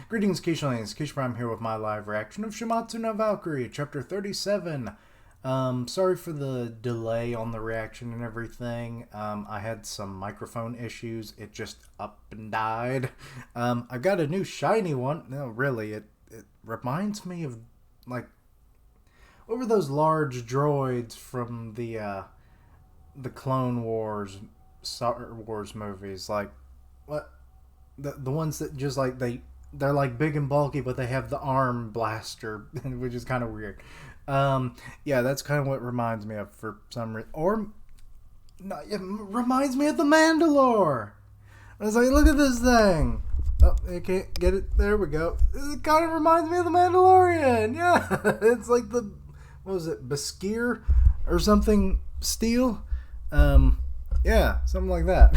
Greetings, Keishalings. Keish Prime here with my live reaction of Shuumatsu no Valkyrie, Chapter 37. Sorry for the delay on the reaction and everything. I had some microphone issues. It just up and died. I got a new shiny one. No, really, it reminds me of, like, what were those large droids from the Clone Wars, Star Wars movies? Like, what? The ones that just, like, they're like big and bulky, but they have the arm blaster, which is kind of weird. Yeah, that's kind of what it reminds me of for some reason. Or, no, it reminds me of the Mandalore. I was like, look at this thing. Oh, I can't get it. There we go. It kind of reminds me of the Mandalorian. Yeah, it's like the, what was it, Baskir or something, steel? Yeah, something like that.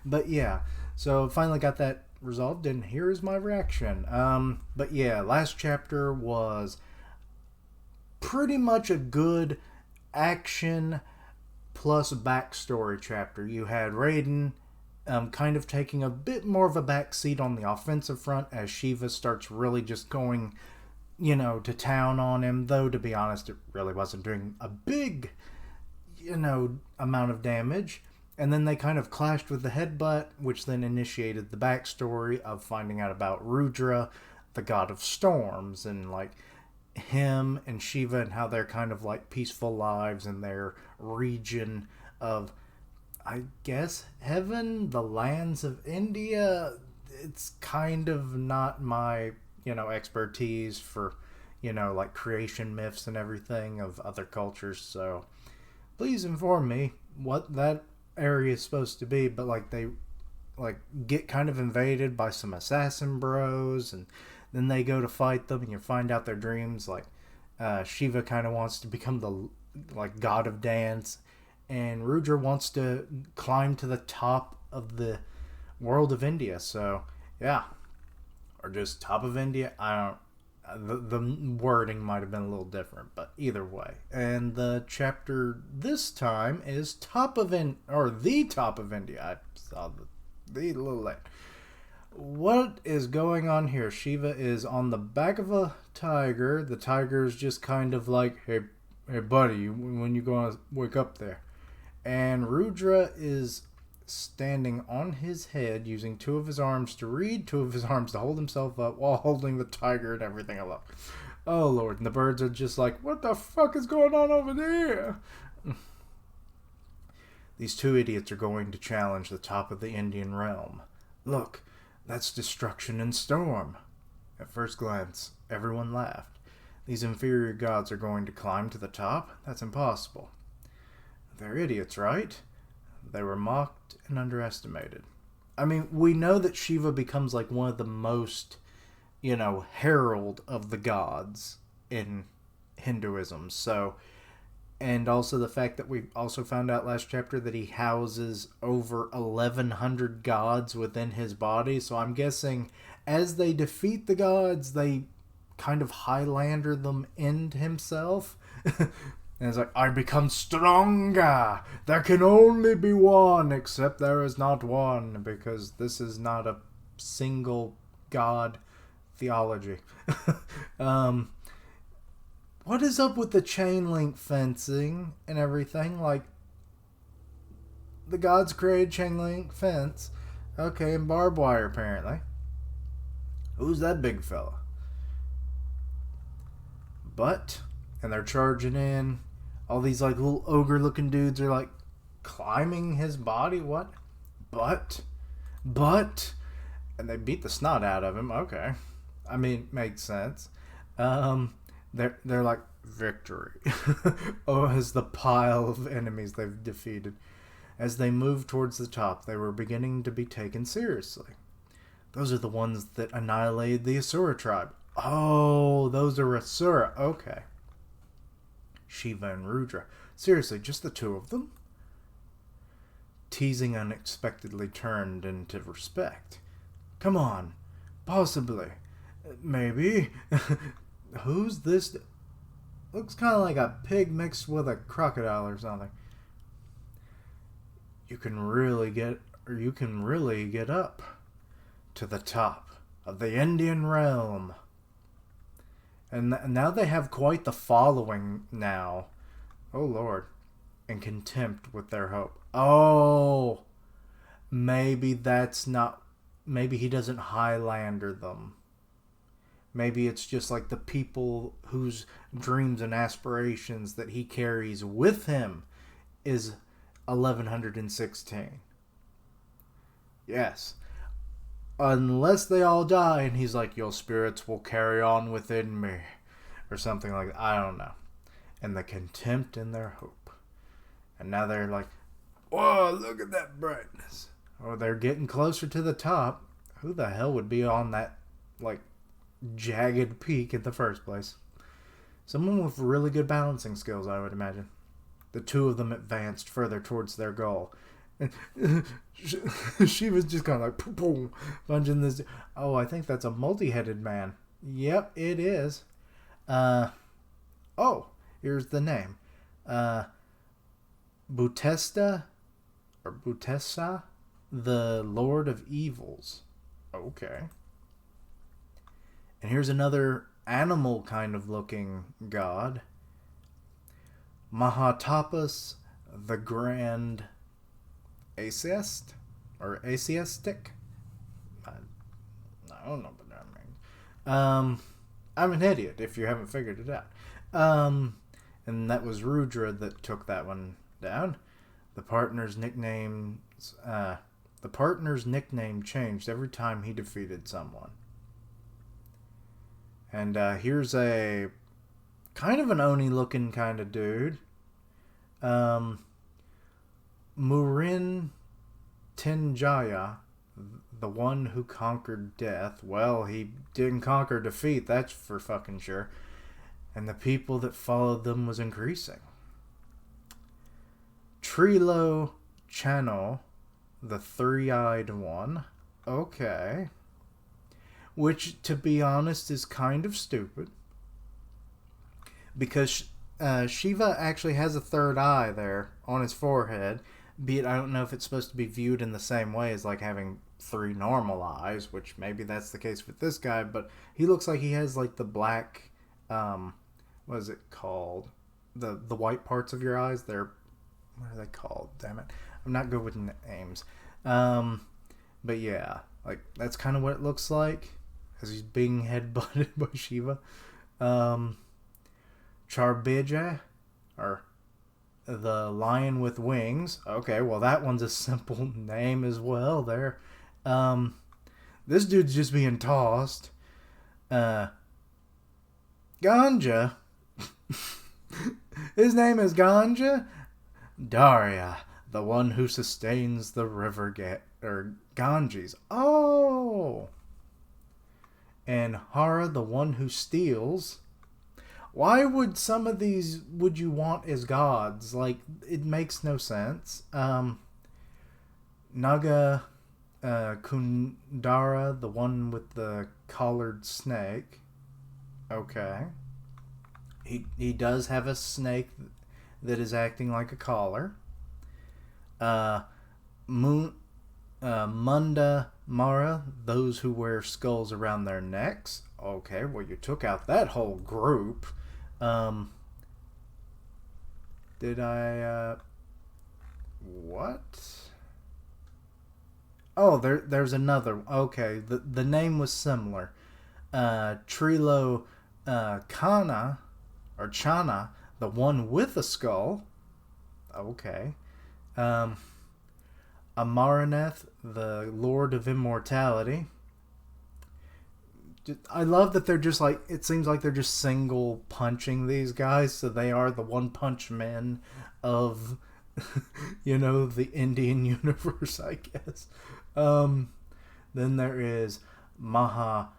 But yeah, so finally got that resolved, and here is my reaction. But yeah, last chapter was pretty much a good action plus backstory chapter. You had Raiden kind of taking a bit more of a backseat on the offensive front as Shiva starts really just going, to town on him. Though, to be honest, it really wasn't doing a big, amount of damage. And then they kind of clashed with the headbutt, which then initiated the backstory of finding out about Rudra, the god of storms, and like him and Shiva and how they're kind of like peaceful lives in their region of, I guess, heaven, the lands of India. It's kind of not my, expertise for, like creation myths and everything of other cultures. So please inform me what that area is supposed to be. But like they get kind of invaded by some assassin bros, and then they go to fight them, and you find out their dreams. Like Shiva kind of wants to become the god of dance, and Rudra wants to climb to the top of the world of India. So yeah, or just top of India. I don't. The wording might have been a little different, but either way. And the chapter this time is the top of India. I saw the little late. What is going on here? Shiva is on the back of a tiger. The tiger is just kind of like, hey buddy, when you gonna wake up there? And Rudra is standing on his head, using two of his arms to read, two of his arms to hold himself up while holding the tiger and everything alone. Oh lord, and the birds are just like, what the fuck is going on over there? These two idiots are going to challenge the top of the Indian realm. Look, that's destruction and storm. At first glance, everyone laughed. These inferior gods are going to climb to the top? That's impossible. They're idiots, right? They were mocked and underestimated. I mean, we know that Shiva becomes like one of the most, herald of the gods in Hinduism. So, and also the fact that we also found out last chapter that he houses over 1,100 gods within his body. So I'm guessing as they defeat the gods, they kind of Highlander them into himself. And it's like, I become stronger. There can only be one, except there is not one, because this is not a single God theology. What is up with the chain link fencing and everything? Like, the gods created chain link fence. Okay, and barbed wire, apparently. Who's that big fella? And they're charging in. All these like little ogre looking dudes are like climbing his body. What? But, and they beat the snot out of him. Okay, I mean, makes sense. They're like, victory. Oh, as the pile of enemies they've defeated. As they moved towards the top, they were beginning to be taken seriously. Those are the ones that annihilated the Asura tribe. Oh, those are Asura. Okay. Shiva and Rudra. Seriously, just the two of them? Teasing unexpectedly turned into respect. Come on. Possibly. Maybe. Who's this? Looks kind of like a pig mixed with a crocodile or something. You can really get up. to the top of the Indian realm. And now they have quite the following now. Oh, Lord. In contempt with their hope. Oh, maybe that's not... Maybe he doesn't Highlander them. Maybe it's just like the people whose dreams and aspirations that he carries with him is 1116. Yes. Unless they all die and he's like, your spirits will carry on within me. Or something like that. I don't know. And the contempt in their hope. And now they're like, whoa, look at that brightness. Or they're getting closer to the top. Who the hell would be on that, like, jagged peak in the first place? Someone with really good balancing skills, I would imagine. The two of them advanced further towards their goal. And she was just kind of like, boom, punching this. Oh, I think that's a multi-headed man. Yep, it is. Oh, here's the name. Butesta, or Butessa, the Lord of Evils. Okay. And here's another animal kind of looking god. Mahatapas, the Grand Atheist, or Atheistic. I don't know what that means. I'm an idiot if you haven't figured it out. And that was Rudra that took that one down. The partner's nickname changed every time he defeated someone. And here's a kind of an Oni looking kind of dude. Murin Tinjaya, the one who conquered death. Well, he didn't conquer defeat, that's for fucking sure. And the people that followed them was increasing. Trilo Channel, the three-eyed one. Okay. Which, to be honest, is kind of stupid. Because Shiva actually has a third eye there on his forehead. Be it, I don't know if it's supposed to be viewed in the same way as like having three normal eyes, which maybe that's the case with this guy, but he looks like he has like the black, what is it called? The white parts of your eyes, what are they called? Damn it. I'm not good with names. But yeah, like that's kind of what it looks like as he's being headbutted by Shiva. Charbija, or the lion with wings. Okay, well that one's a simple name as well there. This dude's just being tossed. Ganja. His name is Ganja. Daria, the one who sustains the river Ganges. Oh! And Hara, the one who steals. Why would some of these would you want as gods? Like, it makes no sense. Naga Kundara, the one with the collared snake. Okay. He does have a snake that is acting like a collar. Munda Mara, those who wear skulls around their necks. Okay, well you took out that whole group. Did I what? Oh, there's another. Okay, the name was similar. Trilo Kana or Chana, the one with a skull. Okay. Amaranth, the Lord of Immortality. I love that they're just like, it seems like they're just single punching these guys, so they are the one punch men of, the Indian universe, I guess. Then there is Maha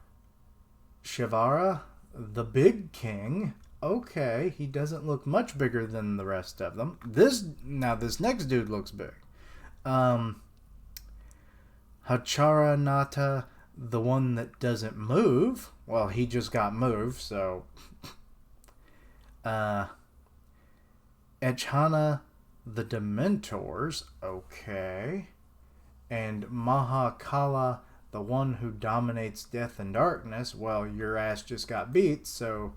Shivara, the Big King. Okay, he doesn't look much bigger than the rest of them. This next dude looks big. Hacharanata, the one that doesn't move. Well, he just got moved, so. Echana, the Dementors. Okay. And Mahakala, the one who dominates death and darkness, well, your ass just got beat, so,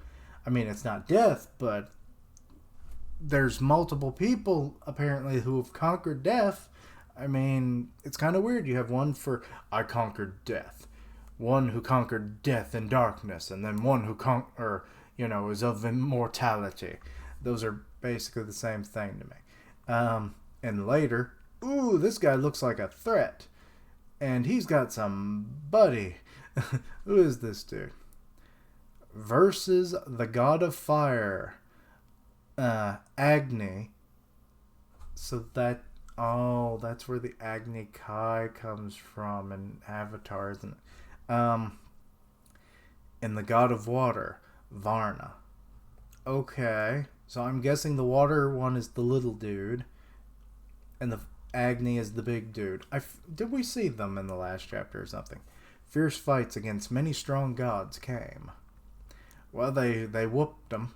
I mean, it's not death, but there's multiple people, apparently, who have conquered death. I mean, it's kind of weird. You have one for, I conquered death. One who conquered death and darkness, and then one who is of immortality. Those are basically the same thing to me. And later, ooh, this guy looks like a threat. And he's got some buddy. Who is this dude? Versus the god of fire, Agni. So that's where the Agni Kai comes from in Avatar, isn't it? And the god of water, Varna. Okay, so I'm guessing the water one is the little dude, and the Agni is the big dude. Did we see them in the last chapter or something? Fierce fights against many strong gods came. Well, they whooped them.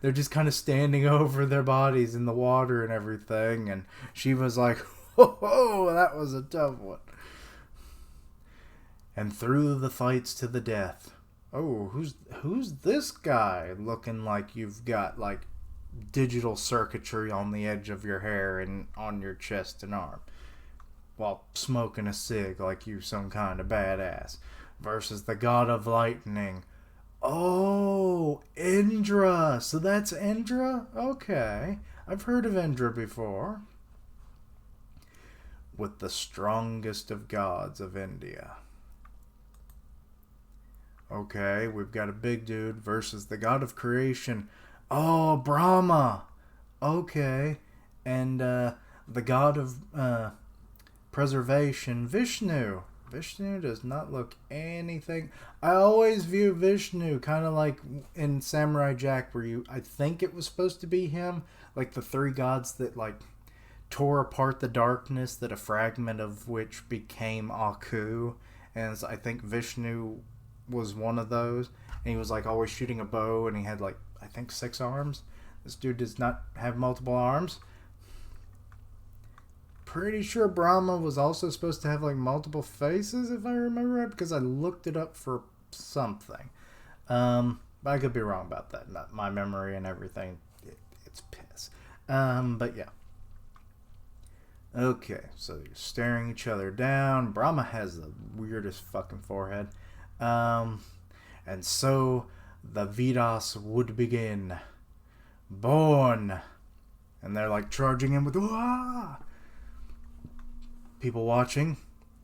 They're just kind of standing over their bodies in the water and everything, and Shiva's like, "Whoa, that was a tough one." And through the fights to the death. Oh, who's this guy looking like you've got like digital circuitry on the edge of your hair and on your chest and arm while smoking a cig like you some kind of badass? Versus the god of lightning. Oh, Indra. So that's Indra? Okay. I've heard of Indra before. With the strongest of gods of India. Okay, we've got a big dude versus the god of creation. Oh, Brahma. Okay. And the god of preservation, Vishnu. Vishnu does not look anything. I always view Vishnu kind of like in Samurai Jack, where I think it was supposed to be him, like the three gods that like tore apart the darkness, that a fragment of which became Aku, and I think Vishnu was one of those, and he was like always shooting a bow, and he had like I think 6 arms. This dude does not have multiple arms. Pretty sure Brahma was also supposed to have like multiple faces, if I remember right, because I looked it up for something. But I could be wrong about that. My memory and everything, it's piss. But yeah. Okay, so you're staring each other down. Brahma has the weirdest fucking forehead. And so the Vedas would begin. Born. And they're like charging in with Wah! People watching,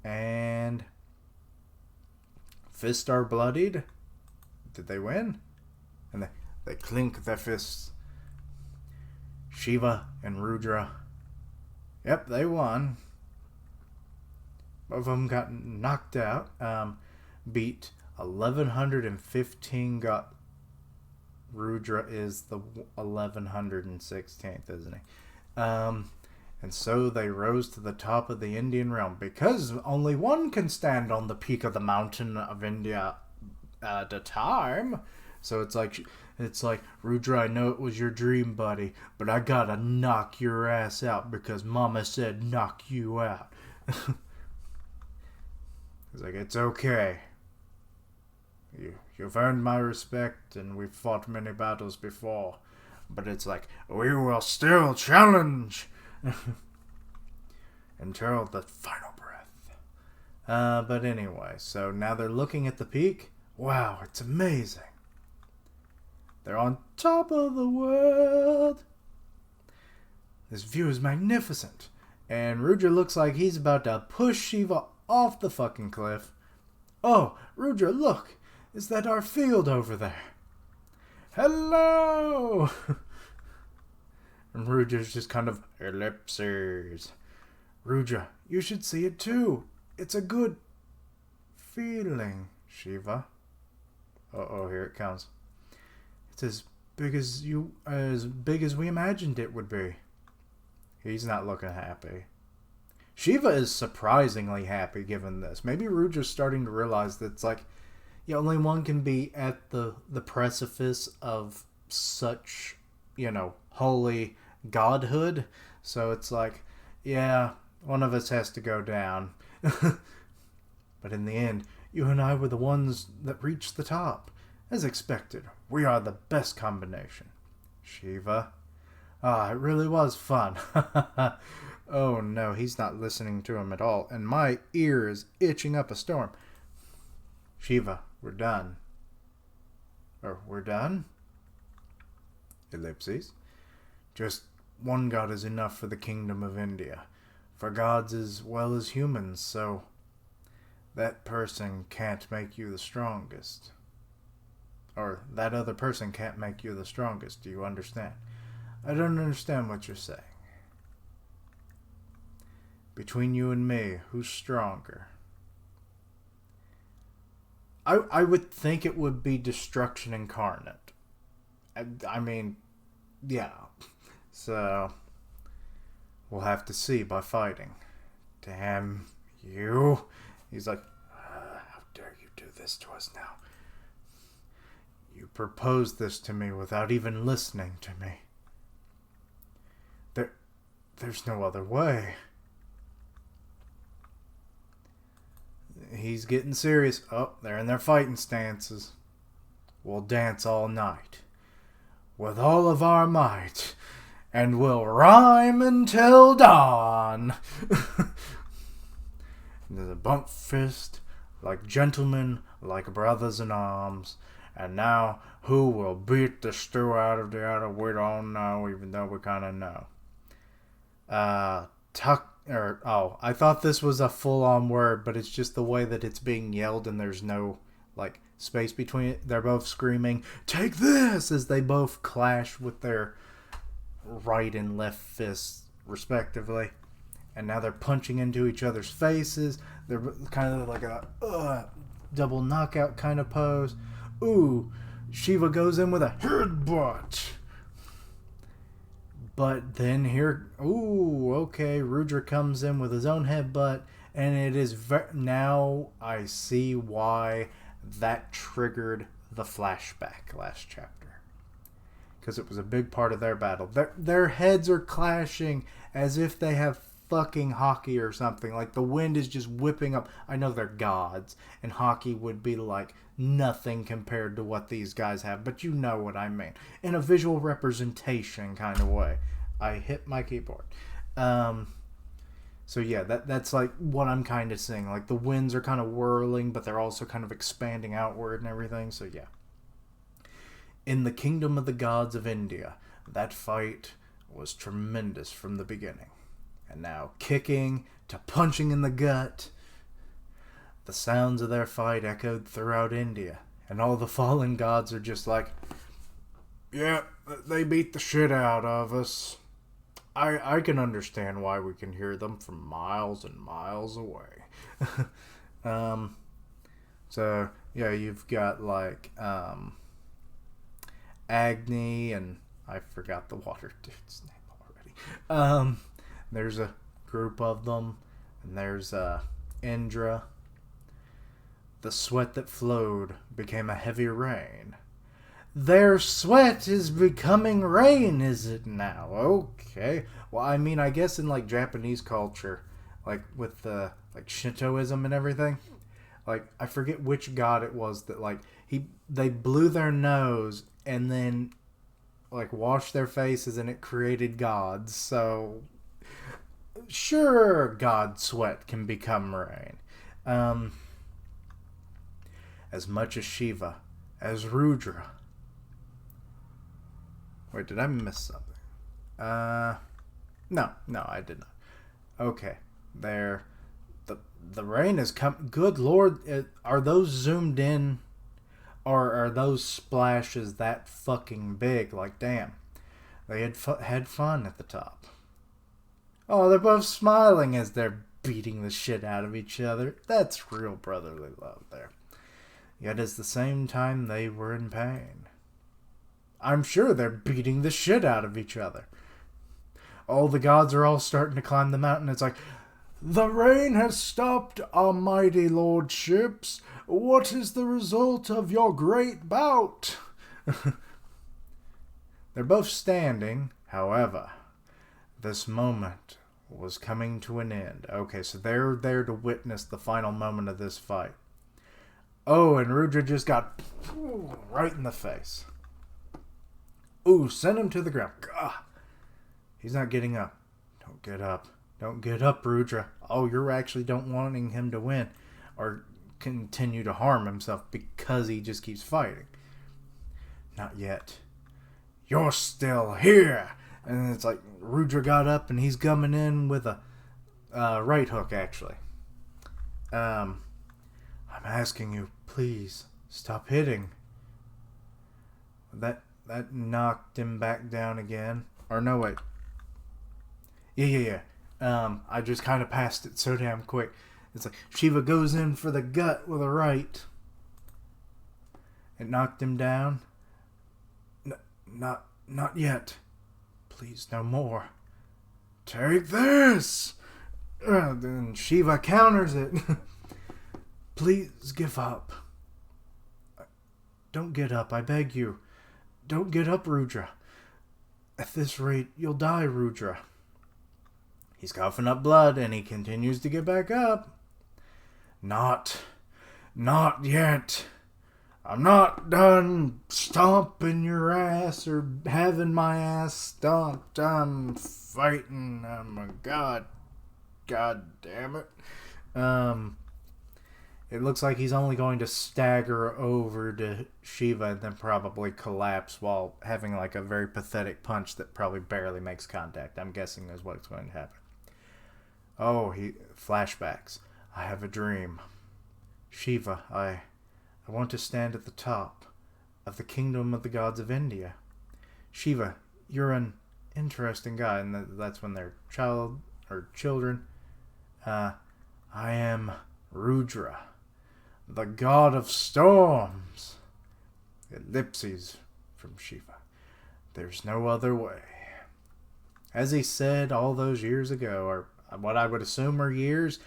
and fists are bloodied. Did they win? And they clink their fists. Shiva and Rudra. Yep, they won. Both of them got knocked out. Beat 1115. Got Rudra is the 1116th, isn't he? And so they rose to the top of the Indian realm, because only one can stand on the peak of the mountain of India at a time. So it's like, Rudra, I know it was your dream, buddy, but I gotta knock your ass out because Mama said knock you out. He's like, it's okay. You've earned my respect, and we've fought many battles before. But it's like, we will still challenge until the final breath. But anyway, so now they're looking at the peak. Wow, it's amazing. They're on top of the world. This view is magnificent. And Rudra looks like he's about to push Shiva off the fucking cliff. Oh, Rudra, look. Is that our field over there? Hello! And Rudra's just kind of ellipses. Rudra, you should see it too. It's a good feeling, Shiva. Uh-oh, here it comes. It's as big as we imagined it would be. He's not looking happy. Shiva is surprisingly happy given this. Maybe Rudra's starting to realize that it's like, yeah, only one can be at the precipice of such, holy godhood. So it's like, yeah, one of us has to go down. But in the end, you and I were the ones that reached the top. As expected, we are the best combination. Shiva. Ah, it really was fun. Oh no, he's not listening to him at all, and my ear is itching up a storm. Shiva, we're done. Or, we're done? Ellipses. Just one god is enough for the kingdom of India. For gods as well as humans, so that person can't make you the strongest. Or that other person can't make you the strongest. Do you understand? I don't understand what you're saying. Between you and me, who's stronger? I would think it would be destruction incarnate. I mean, yeah. So, we'll have to see by fighting. Damn you. He's like, how dare you do this to us now? You proposed this to me without even listening to me. There's no other way. He's getting serious. Oh, they're in their fighting stances. We'll dance all night. With all of our might. And we'll rhyme until dawn. There's a bump fist. Like gentlemen, like brothers in arms. And now, who will beat the stew out of the other? We don't know, even though we kind of know. I thought this was a full-on word, but it's just the way that it's being yelled and there's no, like, space between it. They're both screaming, "Take this!" as they both clash with their right and left fists, respectively. And now they're punching into each other's faces. They're kind of like a double knockout kind of pose. Ooh, Shiva goes in with a headbutt. But then Rudra comes in with his own headbutt, and it is now I see why that triggered the flashback last chapter. Because it was a big part of their battle. Their heads are clashing as if they have fucking hockey or something. Like the wind is just whipping up. I know they're gods, and hockey would be like nothing compared to what these guys have, but you know what I mean. In a visual representation kind of way. I hit my keyboard. So yeah, that's like what I'm kind of seeing. Like the winds are kind of whirling, but they're also kind of expanding outward and everything. So yeah. In the kingdom of the gods of India, that fight was tremendous from the beginning. And now kicking to punching in the gut. The sounds of their fight echoed throughout India. And all the fallen gods are just like, yeah, they beat the shit out of us. I can understand why we can hear them from miles and miles away. So, yeah, you've got like Agni and I forgot the water dude's name already. There's a group of them. And there's Indra. The sweat that flowed became a heavy rain. Their sweat is becoming rain, is it now? Okay. Well, I mean, I guess in like Japanese culture, like with the like Shintoism and everything, like I forget which god it was that like they blew their nose and then like washed their faces and it created gods. So sure, god sweat can become rain. As much as Shiva, as Rudra. Wait, did I miss something? No, I did not. Okay, there. The rain has come. Good Lord, are those zoomed in, or are those splashes that fucking big? Like, damn, they had fun at the top. Oh, they're both smiling as they're beating the shit out of each other. That's real brotherly love there. Yet at the same time, they were in pain. I'm sure they're beating the shit out of each other. All the gods are all starting to climb the mountain. It's like, the rain has stopped, our mighty lordships. What is the result of your great bout? They're both standing. However, this moment was coming to an end. Okay, so they're there to witness the final moment of this fight. Oh, and Rudra just got right in the face. Ooh, send him to the ground. Gah. He's not getting up. Don't get up. Don't get up, Rudra. Oh, you're actually don't wanting him to win or continue to harm himself because he just keeps fighting. Not yet. You're still here. And it's like Rudra got up and he's coming in with a right hook, actually. I'm asking you, please stop hitting. That knocked him back down again. Or no, wait. Yeah. I just kind of passed it so damn quick. It's like Shiva goes in for the gut with a right. It knocked him down. Not yet. Please, no more. Take this! Then Shiva counters it. Please give up. Don't get up, I beg you. Don't get up, Rudra. At this rate, you'll die, Rudra. He's coughing up blood, and he continues to get back up. Not yet. I'm not done stomping your ass or having my ass stomped. I'm fighting. Oh my God. God damn it. It looks like he's only going to stagger over to Shiva and then probably collapse while having like a very pathetic punch that probably barely makes contact. I'm guessing is what's going to happen. Oh, flashbacks. I have a dream. Shiva, I want to stand at the top of the kingdom of the gods of India. Shiva, you're an interesting guy, and that's when they're children. I am Rudra, the god of storms. Ellipses from Shiva. There's no other way. As he said all those years ago, or what I would assume are years,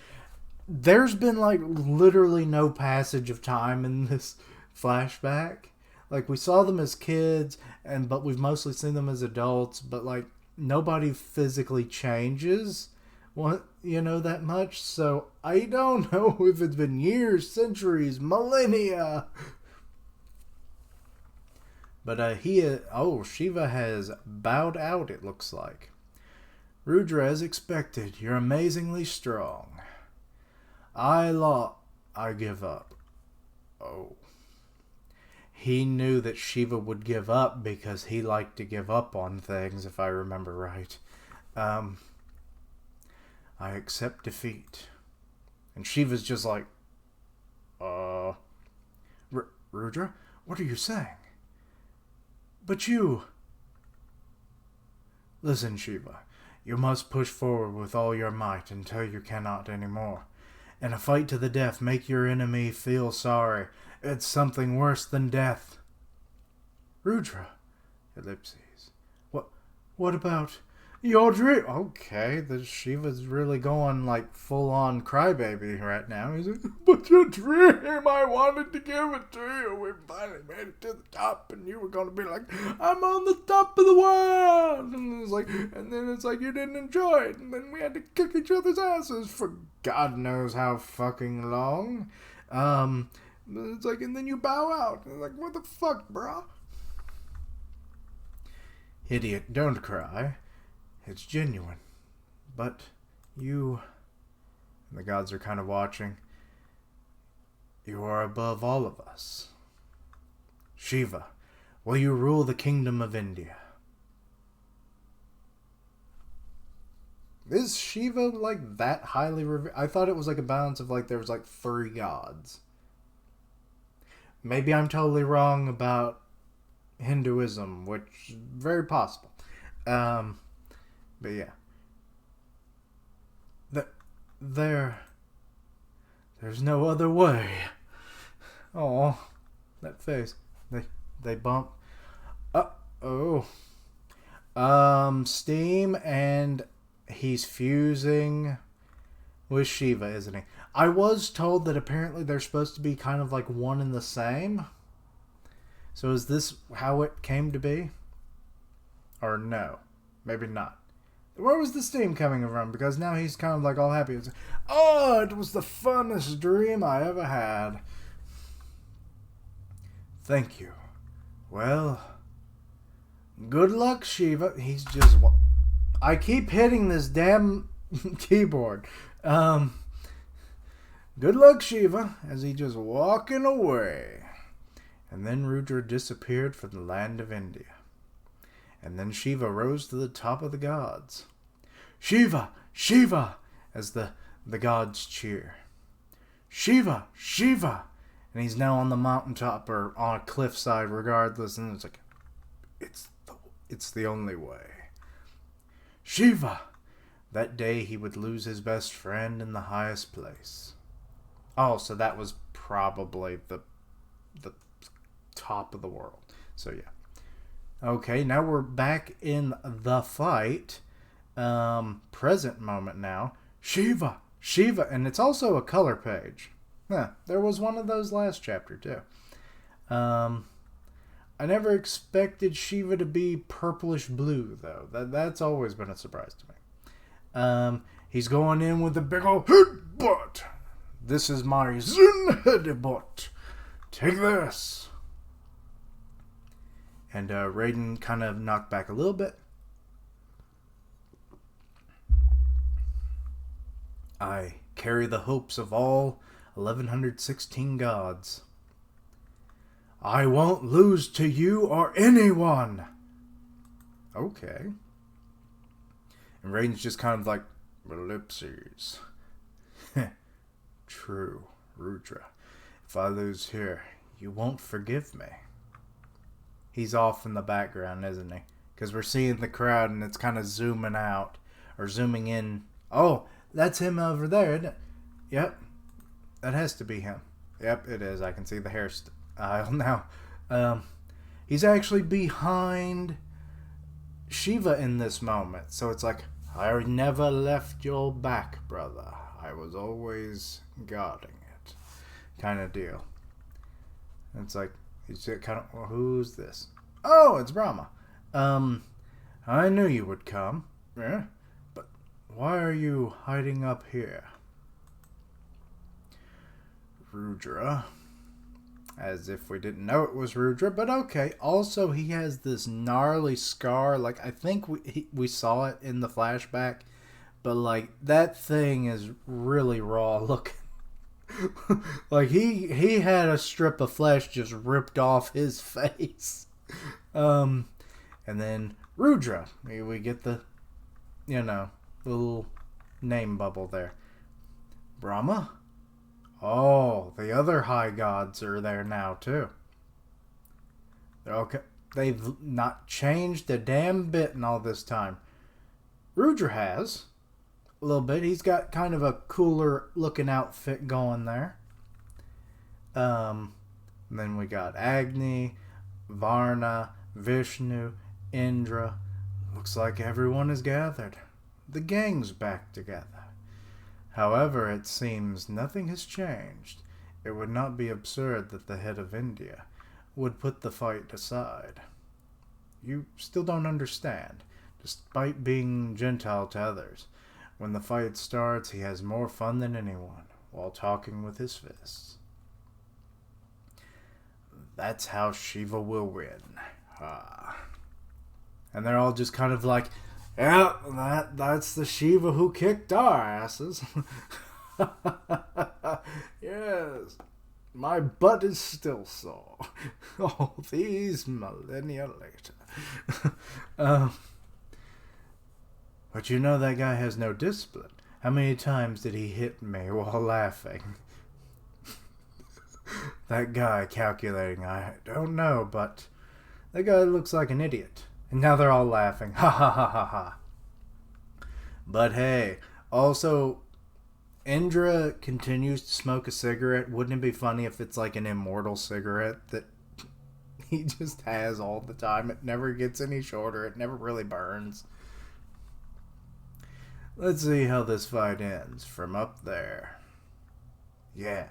there's been like literally no passage of time in this flashback. Like we saw them as kids, but we've mostly seen them as adults, but like nobody physically changes that much. So I don't know if it's been years, centuries, millennia. But Shiva has bowed out, it looks like. Rudra, as expected, you're amazingly strong. I give up. Oh. He knew that Shiva would give up because he liked to give up on things, if I remember right. I accept defeat. And Shiva's just like, Rudra, what are you saying? But you... Listen, Shiva, you must push forward with all your might until you cannot anymore. In a fight to the death, make your enemy feel sorry. It's something worse than death. Rudra. Ellipses. What about your dream? Okay, the Shiva's really going like full-on crybaby right now. He's like, but your dream, I wanted to give it to you. We finally made it to the top, and you were going to be like, I'm on the top of the world. And then it's like you didn't enjoy it, and then we had to kick each other's asses for God knows how fucking long. It's like, and then you bow out. And it's like, what the fuck, bro? Idiot, don't cry. It's genuine. But you... And the gods are kind of watching. You are above all of us. Shiva, will you rule the kingdom of India? Is Shiva like that highly revered? I thought it was like a balance of like there was like 3 gods. Maybe I'm totally wrong about Hinduism, which is very possible. But yeah. There's no other way. Oh, that face. They bump. Oh. Steam, and he's fusing with Shiva, isn't he? I was told that apparently they're supposed to be kind of like one and the same. So is this how it came to be? Or no? Maybe not. Where was the steam coming from? Because now he's kind of like all happy. It's, oh, it was the funnest dream I ever had. Thank you. Well, good luck, Shiva. He's just... I keep hitting this damn keyboard. Good luck, Shiva, as he just walking away. And then Rudra disappeared from the land of India. And then Shiva rose to the top of the gods. Shiva! Shiva! As the gods cheer. Shiva! Shiva! And he's now on the mountaintop or on a cliffside regardless. And it's like, it's the only way. Shiva! That day he would lose his best friend in the highest place. Oh, so that was probably the top of the world. So yeah. Okay, now we're back in the fight. Present moment now. Shiva! Shiva! And it's also a color page. There was one of those last chapter too. I never expected Shiva to be purplish blue though. That's always been a surprise to me. He's going in with a big old headbutt. This is my Zen headbutt. Take this. And Raiden kind of knocked back a little bit. I carry the hopes of all 1116 gods. I won't lose to you or anyone. Okay. And Raiden's just kind of like, ellipses. True, Rudra. If I lose here, you won't forgive me. He's off in the background, isn't he? Because we're seeing the crowd and it's kind of zooming out. Or zooming in. Oh, that's him over there, isn't it? Yep. That has to be him. Yep, it is. I can see the hairstyle now. He's actually behind Shiva in this moment. So it's like, I never left your back, brother. I was always guarding it. Kind of deal. It's like, he's kind of, well, who's this? Oh, it's Brahma. I knew you would come. Yeah? But why are you hiding up here? Rudra. As if we didn't know it was Rudra, but okay. Also, he has this gnarly scar. Like, I think we saw it in the flashback. But, like, that thing is really raw looking. Like, he had a strip of flesh just ripped off his face. And then Rudra. We get the, little name bubble there. Brahma? Oh, the other high gods are there now, too. Okay. They've not changed a damn bit in all this time. Rudra has. A little bit. He's got kind of a cooler looking outfit going there. Then we got Agni, Varna, Vishnu, Indra. Looks like everyone is gathered. The gang's back together. However, it seems nothing has changed. It would not be absurd that the head of India would put the fight aside. You still don't understand, despite being Gentile to others. When the fight starts, he has more fun than anyone, while talking with his fists. That's how Shiva will win. And they're all just kind of like, yeah, that's the Shiva who kicked our asses. Yes, my butt is still sore. All these millennia later. But you know that guy has no discipline. How many times did he hit me while laughing? That guy calculating, I don't know, but that guy looks like an idiot. And now they're all laughing. Ha ha ha ha ha. But hey, also, Indra continues to smoke a cigarette. Wouldn't it be funny if it's like an immortal cigarette that he just has all the time? It never gets any shorter. It never really burns. Let's see how this fight ends from up there. Yeah.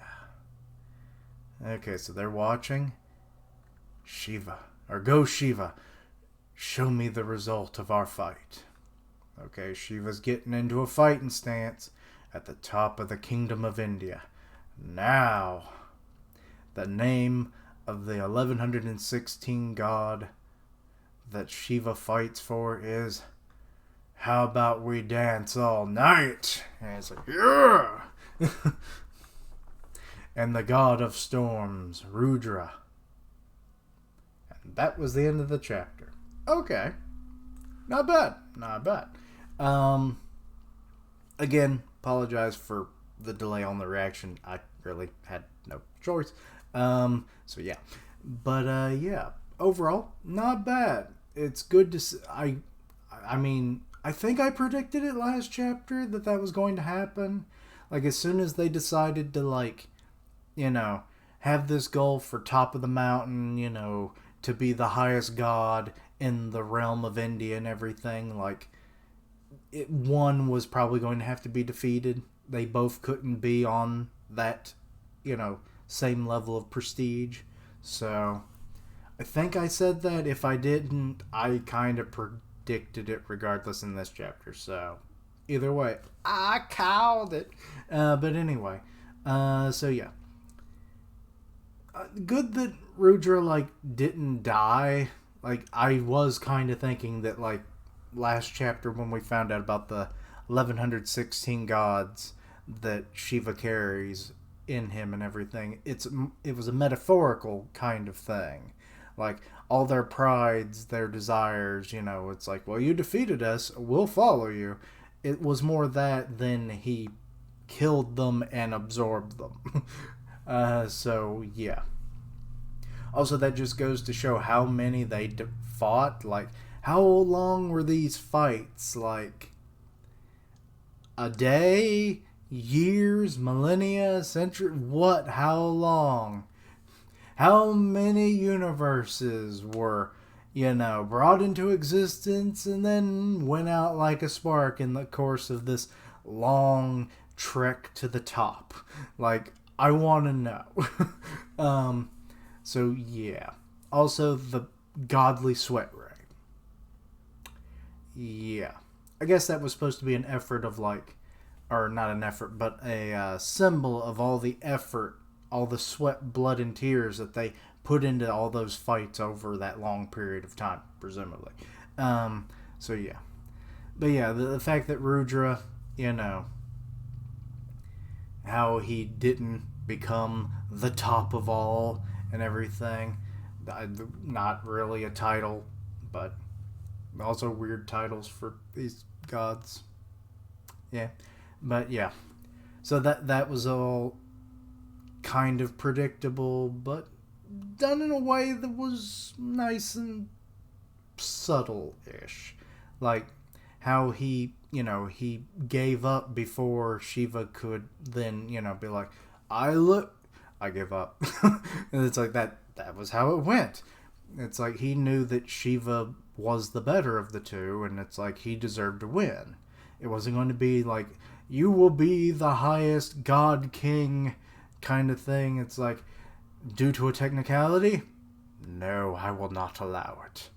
Okay, so they're watching. Shiva. Or go Shiva. Show me the result of our fight. Okay, Shiva's getting into a fighting stance at the top of the Kingdom of India. Now, the name of the 1116 god that Shiva fights for is, how about we dance all night? And it's like, yeah! And the god of storms, Rudra. And that was the end of the chapter. Okay. Not bad. Not bad. Again, apologize for the delay on the reaction. I really had no choice. So yeah. But yeah, overall, not bad. It's good to see. I mean, I think I predicted it last chapter that was going to happen. Like, as soon as they decided to, like, have this goal for top of the mountain, to be the highest god in the realm of India and everything, like, one was probably going to have to be defeated. They both couldn't be on that, same level of prestige. So, I think I said that. If I didn't, I kind of predicted it regardless in this chapter. So, either way, I called it. But anyway, so yeah. Good that Rudra, like, didn't die. Like, I was kind of thinking that, like, last chapter when we found out about the 1116 gods that Shiva carries in him and everything, it was a metaphorical kind of thing. Like, all their prides, their desires, it's like, well, you defeated us, we'll follow you. It was more that than he killed them and absorbed them. So, yeah. Also, that just goes to show how many they fought. Like, how long were these fights? Like, a day? Years? Millennia? Century? What? How long? How many universes were, brought into existence and then went out like a spark in the course of this long trek to the top? Like, I want to know. So, yeah. Also, the godly sweat ray. Yeah. I guess that was supposed to be an effort of, like, or not an effort, but a symbol of all the effort, all the sweat, blood, and tears that they put into all those fights over that long period of time, presumably. So, yeah. But, yeah, the fact that Rudra, how he didn't become the top of all and everything. Not really a title, but also weird titles for these gods. Yeah. But yeah. So that was all kind of predictable, but done in a way that was nice and subtle-ish. Like how he gave up before Shiva could then, be like, I give up. And it's like that was how it went. It's like he knew that Shiva was the better of the two, and it's like he deserved to win. It wasn't going to be like, you will be the highest god king kind of thing. It's like, due to a technicality, no, I will not allow it.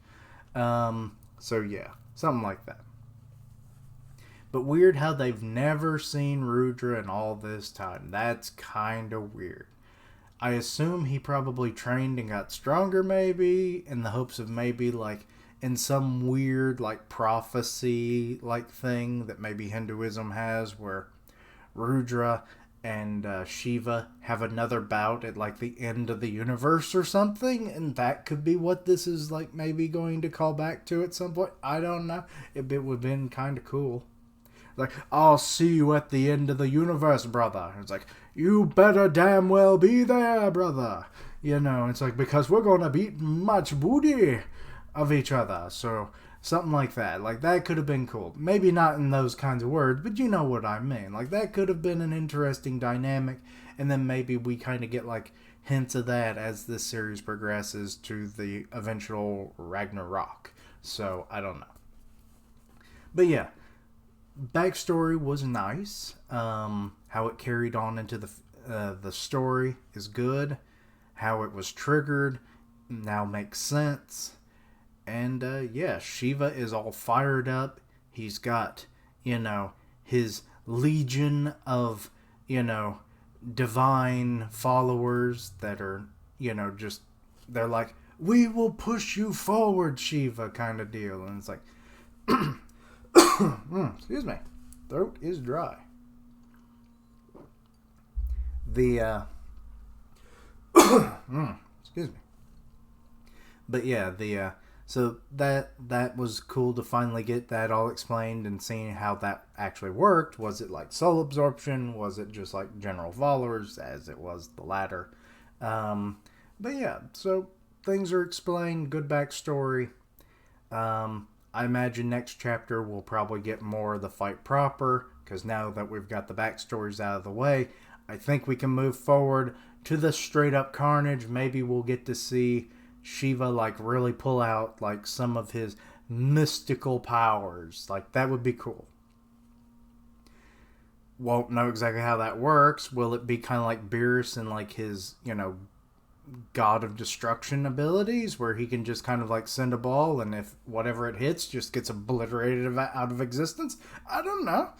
So yeah, something like that. But weird how they've never seen Rudra in all this time. That's kind of weird. I assume he probably trained and got stronger, maybe, in the hopes of maybe, like, in some weird, like, prophecy, like, thing that maybe Hinduism has, where Rudra and Shiva have another bout at, like, the end of the universe or something, and that could be what this is, like, maybe going to call back to at some point. I don't know. It would have been kind of cool. Like, I'll see you at the end of the universe, brother. It's like, you better damn well be there, brother. It's like, because we're going to beat much booty of each other. So, something like that. Like, that could have been cool. Maybe not in those kinds of words, but you know what I mean. Like, that could have been an interesting dynamic. And then maybe we kind of get, like, hints of that as this series progresses to the eventual Ragnarok. So, I don't know. But yeah. Backstory was nice. How it carried on into the story is good. How it was triggered now makes sense. And yeah, Shiva is all fired up. He's got, his legion of, divine followers that are, just, they're like, we will push you forward, Shiva, kind of deal. And it's like, excuse me, throat is dry. Excuse me. But yeah, so that was cool to finally get that all explained and seeing how that actually worked. Was it like soul absorption? Was it just like general followers, as it was the latter? But yeah, so things are explained, good backstory. I imagine next chapter we'll probably get more of the fight proper, because now that we've got the backstories out of the way, I think we can move forward to the straight up carnage. Maybe we'll get to see Shiva like really pull out like some of his mystical powers. Like, that would be cool. Won't know exactly how that works. Will it be kind of like Beerus and like his, God of Destruction abilities, where he can just kind of like send a ball and if whatever it hits just gets obliterated out of existence? I don't know.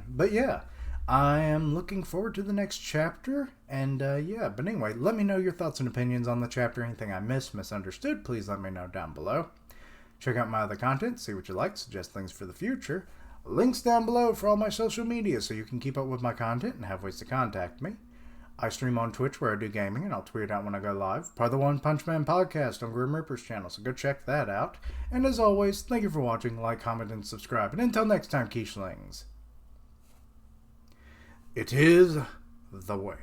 But yeah, I am looking forward to the next chapter. And but anyway, let me know your thoughts and opinions on the chapter. Anything I misunderstood, please let me know down below. Check out my other content, see what you like, suggest things for the future. Links down below for all my social media so you can keep up with my content and have ways to contact me. I stream on Twitch where I do gaming, and I'll tweet out when I go live. Part of the One Punch Man podcast on Grim Reaper's channel, so go check that out. And as always, thank you for watching, like, comment, and subscribe. And until next time, Quiche-lings, it is the way.